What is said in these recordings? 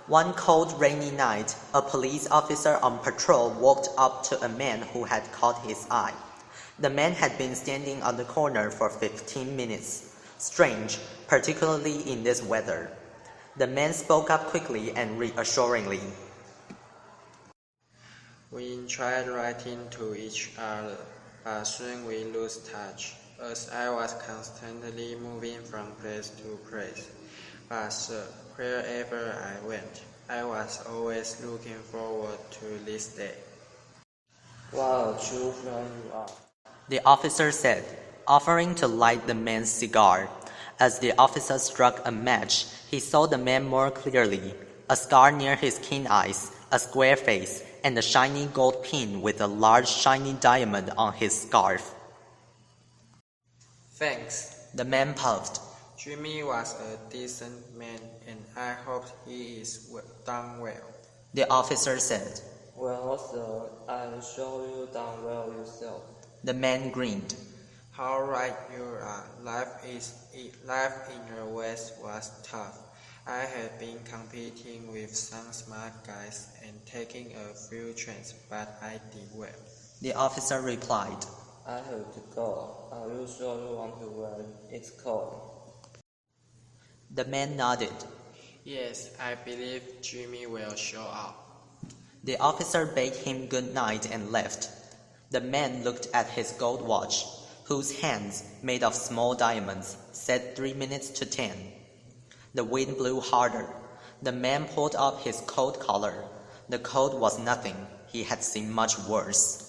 One cold, rainy night, a police officer on patrol walked up to a man who had caught his eye. The man had been standing on the corner for 15 minutes. Strange, particularly in this weather. The man spoke up quickly and reassuringly. We tried writing to each other, but soon we lost touch, as I was constantly moving from place to place. But sir, wherever I went, I was always looking forward to this day. What a true friend you are, the officer said, offering to light the man's cigar. As the officer struck a match, he saw the man more clearly, a scar near his keen eyes, a square face, and a shiny gold pin with a large shiny diamond on his scarf. Thanks. The man puffed. Jimmy was a decent man, and I hope he is done well. The officer said. Well, sir, I'm sure you done well yourself. The man grinned. How right you are. Life in the West was tough. I had been competing with some smart guys and taking a few trains, but I did well. The officer replied. I have to go. Are you sure you want to run? It's cold. The man nodded. Yes, I believe Jimmy will show up. The officer bade him good night and left. The man looked at his gold watch, whose hands, made of small diamonds, said 3 minutes to 10. The wind blew harder. The man pulled up his coat collar. The coat was nothing. He had seen much worse.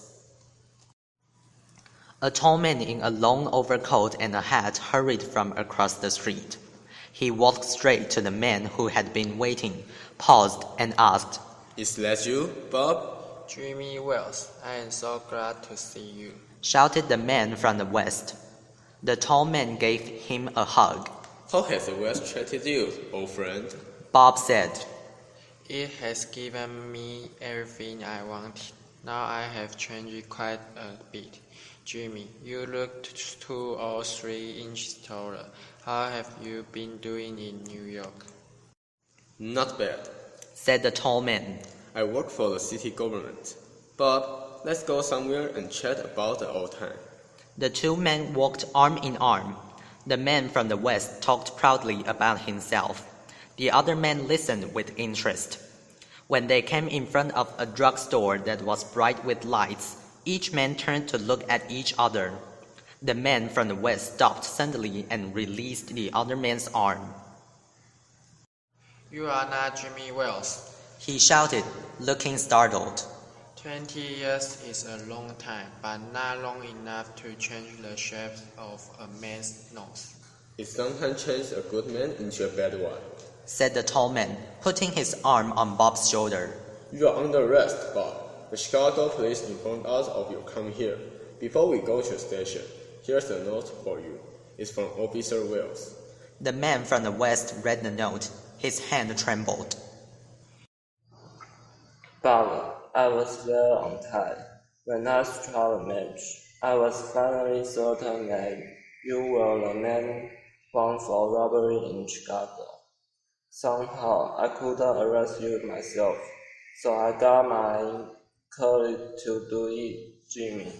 A tall man in a long overcoat and a hat hurried from across the street. He walked straight to the man who had been waiting, paused, and asked, Is that you, Bob? Jimmy Wells, I am so glad to see you, shouted the man from the west. The tall man gave him a hug. How has the West treated you, old friend? Bob said. It has given me everything I wanted. Now I have changed quite a bit. Jimmy, you look 2 or 3 inches taller. How have you been doing in New York? Not bad, said the tall man. I work for the city government. Bob, let's go somewhere and chat about the old time. The two men walked arm in arm. The man from the west talked proudly about himself. The other man listened with interest. When they came in front of a drugstore that was bright with lights, each man turned to look at each other. The man from the west stopped suddenly and released the other man's arm. You are not Jimmy Wells, he shouted, looking startled. 20 years is a long time, but not long enough to change the shape of a man's nose. It sometimes changes a good man into a bad one, said the tall man, putting his arm on Bob's shoulder. You are under arrest, Bob. The Chicago police informed us of your coming here. Before we go to the station, here's a note for you. It's from Officer Wells. The man from the west read the note. His hand trembled. Bob, I was well on time. When I struck the match, I was finally certain that you were the man found for robbery in Chicago. Somehow, I couldn't arrest you myself, so I got my colleague to do it, Jimmy.